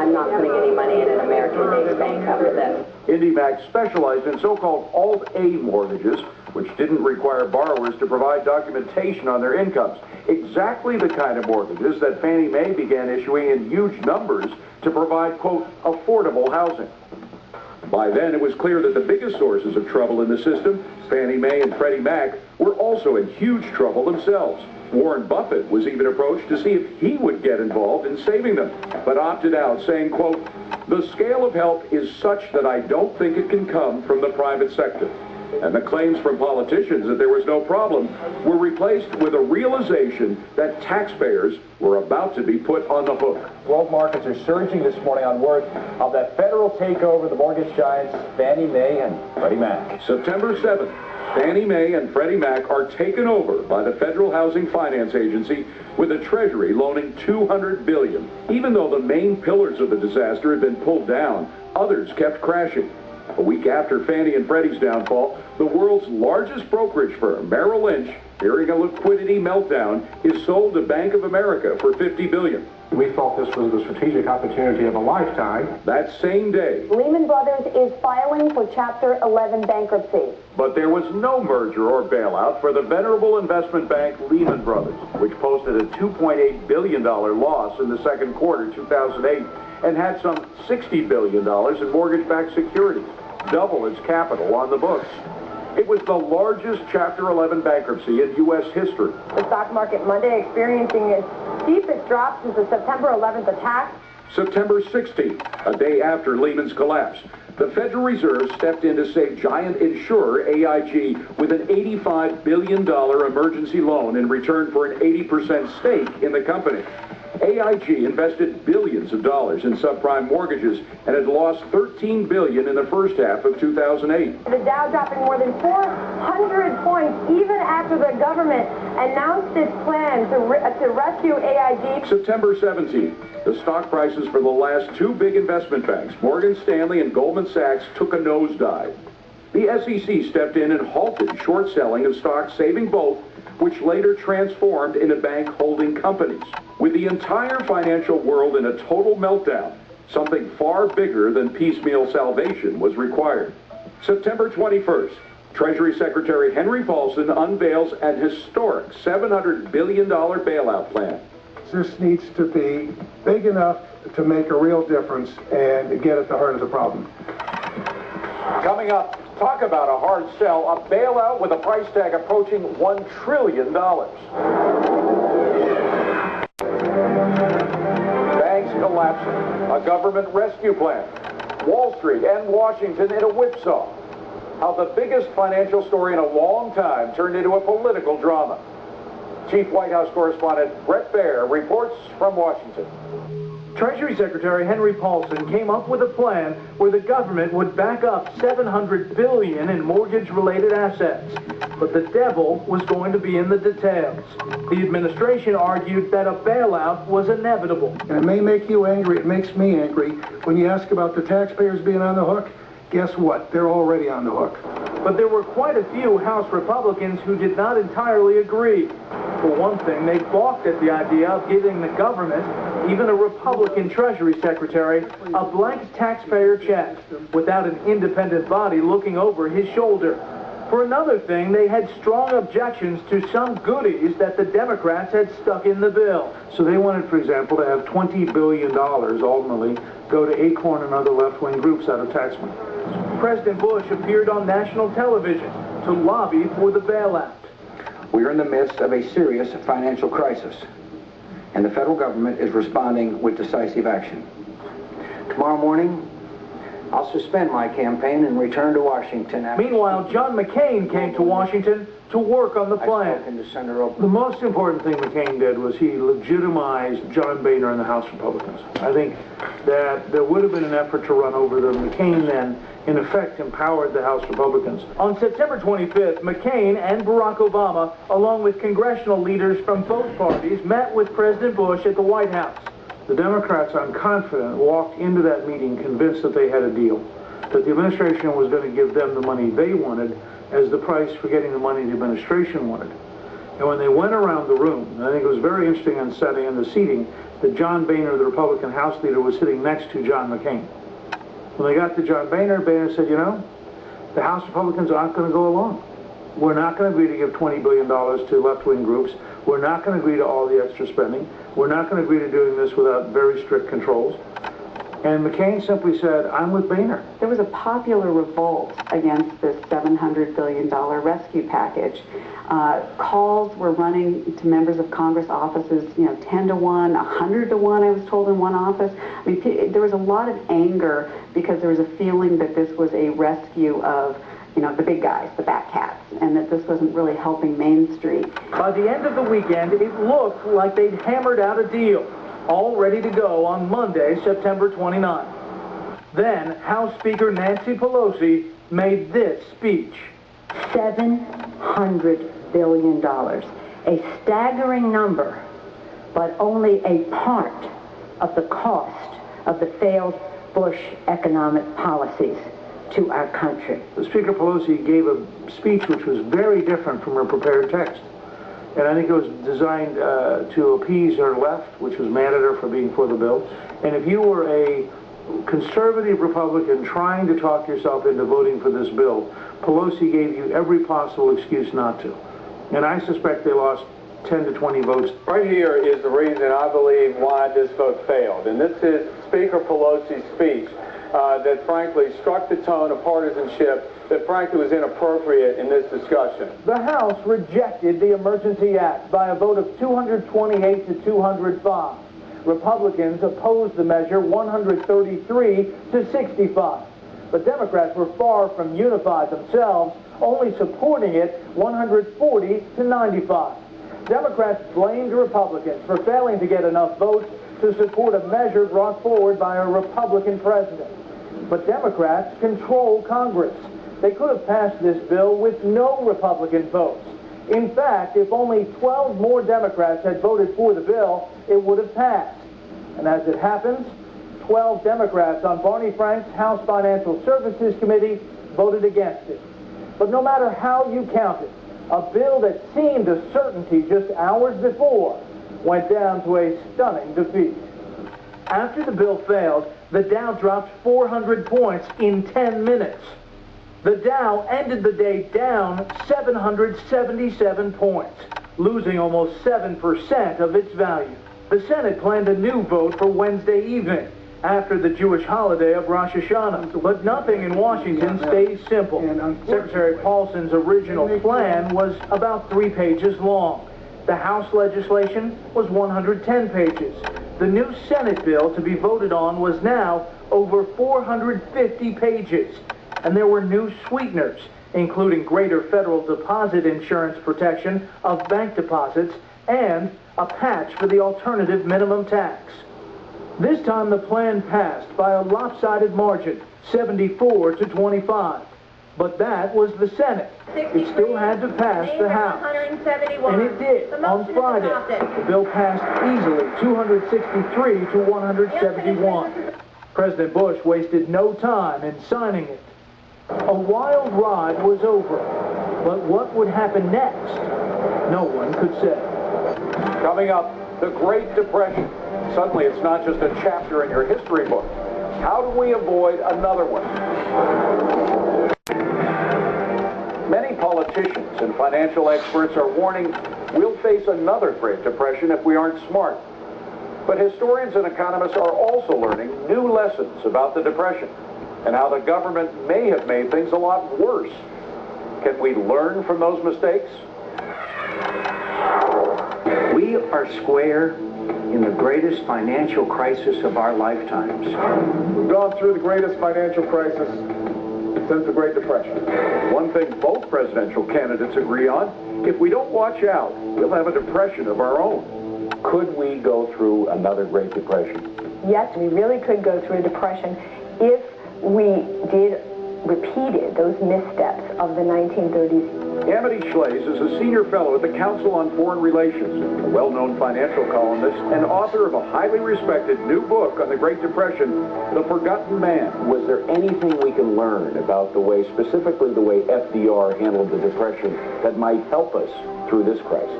I'm not putting any money in an American-based bank after this. IndyMac specialized in so-called Alt-A mortgages, which didn't require borrowers to provide documentation on their incomes. Exactly the kind of mortgages that Fannie Mae began issuing in huge numbers to provide, quote, affordable housing. By then, it was clear that the biggest sources of trouble in the system, Fannie Mae and Freddie Mac, were also in huge trouble themselves. Warren Buffett was even approached to see if he would get involved in saving them, but opted out, saying, quote, "The scale of help is such that I don't think it can come from the private sector." And the claims from politicians that there was no problem were replaced with a realization that taxpayers were about to be put on the hook. World markets are surging this morning on word of that federal takeover of the mortgage giants Fannie Mae and Freddie Mac. September 7th, Fannie Mae and Freddie Mac are taken over by the Federal Housing Finance Agency, with the Treasury loaning $200 billion. Even though the main pillars of the disaster had been pulled down, others kept crashing. A week after Fannie and Freddie's downfall, the world's largest brokerage firm, Merrill Lynch, fearing a liquidity meltdown, is sold to Bank of America for $50 billion. We felt this was the strategic opportunity of a lifetime. That same day, Lehman Brothers is filing for Chapter 11 bankruptcy. but there was no merger or bailout for the venerable investment bank Lehman Brothers, which posted a $2.8 billion loss in the second quarter 2008 and had some $60 billion in mortgage-backed securities, double its capital on the books. It was the largest Chapter 11 bankruptcy in U.S. history. The stock market Monday experiencing its steepest drop since the September 11th attack. September 16th, a day after Lehman's collapse, the Federal Reserve stepped in to save giant insurer AIG with an $85 billion emergency loan in return for an 80% stake in the company. AIG invested billions of dollars in subprime mortgages and had lost $13 billion in the first half of 2008. The Dow dropping more than 400 points even after the government announced its plan to rescue AIG. September 17th, the stock prices for the last two big investment banks, Morgan Stanley and Goldman Sachs, took a nosedive. The SEC stepped in and halted short selling of stocks, saving both, which later transformed into bank holding companies. With the entire financial world in a total meltdown, something far bigger than piecemeal salvation was required. September 21st, Treasury Secretary Henry Paulson unveils an historic $700 billion bailout plan. This needs to be big enough to make a real difference and get at the heart of the problem. Coming up, talk about a hard sell, a bailout with a price tag approaching $1 trillion. Banks collapsing, a government rescue plan, Wall Street and Washington in a whipsaw. How the biggest financial story in a long time turned into a political drama. Chief White House correspondent Bret Baier reports from Washington. Treasury Secretary Henry Paulson came up with a plan where the government would back up $700 billion in mortgage-related assets. But the devil was going to be in the details. The administration argued that a bailout was inevitable. And it may make you angry, it makes me angry. When you ask about the taxpayers being on the hook, guess what? They're already on the hook. But there were quite a few House Republicans who did not entirely agree. For one thing, they balked at the idea of giving the government, even a Republican Treasury Secretary, a blank taxpayer check without an independent body looking over his shoulder. For another thing, they had strong objections to some goodies that the Democrats had stuck in the bill. So they wanted, for example, to have $20 billion ultimately go to Acorn and other left-wing groups out of tax money. President Bush appeared on national television to lobby for the bailout. We are in the midst of a serious financial crisis, and the federal government is responding with decisive action. Tomorrow morning, I'll suspend my campaign and return to Washington. Meanwhile, John McCain came to Washington to work on the plan. The most important thing McCain did was he legitimized John Boehner and the House Republicans. I think that there would have been an effort to run over them. McCain then, in effect, empowered the House Republicans. On September 25th, McCain and Barack Obama, along with congressional leaders from both parties, met with President Bush at the White House. The Democrats, I'm confident, walked into that meeting convinced that they had a deal, that the administration was going to give them the money they wanted as the price for getting the money the administration wanted. And when they went around the room, and I think it was very interesting on setting and the seating, that John Boehner, the Republican House leader, was sitting next to John McCain. When they got to John Boehner, Boehner said, you know, the House Republicans aren't going to go along. We're not going to agree to give $20 billion to left-wing groups. We're not going to agree to all the extra spending. We're not going to agree to doing this without very strict controls. And McCain simply said, I'm with Boehner. There was a popular revolt against this $700 billion rescue package. Calls were running to members of Congress offices, 10 to 1, 100 to 1, I was told, in one office. I mean, there was a lot of anger because there was a feeling that this was a rescue of the big guys, the bat cats, and that this wasn't really helping Main Street. By the end of the weekend, it looked like they'd hammered out a deal, all ready to go on Monday, September 29th. Then, House Speaker Nancy Pelosi made this speech. $700 billion, a staggering number, but only a part of the cost of the failed Bush economic policies to our country. Speaker Pelosi gave a speech which was very different from her prepared text. And I think it was designed to appease her left, which was mad at her for being for the bill. And if you were a conservative Republican trying to talk yourself into voting for this bill, Pelosi gave you every possible excuse not to. And I suspect they lost 10 to 20 votes. Right here is the reason I believe why this vote failed. And this is Speaker Pelosi's speech that frankly struck the tone of partisanship that frankly was inappropriate in this discussion. The House rejected the Emergency Act by a vote of 228 to 205. Republicans opposed the measure 133 to 65. But Democrats were far from unified themselves, only supporting it 140 to 95. Democrats blamed Republicans for failing to get enough votes to support a measure brought forward by a Republican president. But Democrats control Congress. They could have passed this bill with no Republican votes. In fact, if only 12 more Democrats had voted for the bill, it would have passed. And as it happens, 12 Democrats on Barney Frank's House Financial Services Committee voted against it. But no matter how you count it, a bill that seemed a certainty just hours before went down to a stunning defeat. After the bill failed, the Dow dropped 400 points in 10 minutes. The Dow ended the day down 777 points, losing almost 7% of its value. The Senate planned a new vote for Wednesday evening, after the Jewish holiday of Rosh Hashanah. But nothing in Washington stays simple. Secretary Paulson's original plan was about 3 pages long. The House legislation was 110 pages. The new Senate bill to be voted on was now over 450 pages. And there were new sweeteners, including greater federal deposit insurance protection of bank deposits and a patch for the alternative minimum tax. This time the plan passed by a lopsided margin, 74 to 25. But that was the Senate. It still had to pass the House. And it did on Friday. The bill passed easily, 263 to 171. President Bush wasted no time in signing it. A wild ride was over. But what would happen next? No one could say. Coming up, the Great Depression. Suddenly, it's not just a chapter in your history book. How do we avoid another one? Many politicians and financial experts are warning we'll face another Great Depression if we aren't smart. But historians and economists are also learning new lessons about the Depression and how the government may have made things a lot worse. Can we learn from those mistakes? We are square in the greatest financial crisis of our lifetimes. We've gone through the greatest financial crisis since the Great Depression. One thing both presidential candidates agree on, if we don't watch out, we'll have a depression of our own. Could we go through another Great Depression? Yes, we really could go through a depression if we repeated those missteps of the 1930s. Amity Shlaes is a senior fellow at the Council on Foreign Relations, a well-known financial columnist, and author of a highly respected new book on the Great Depression, The Forgotten Man. Was there anything we can learn about the way, specifically the way FDR handled the Depression, that might help us through this crisis?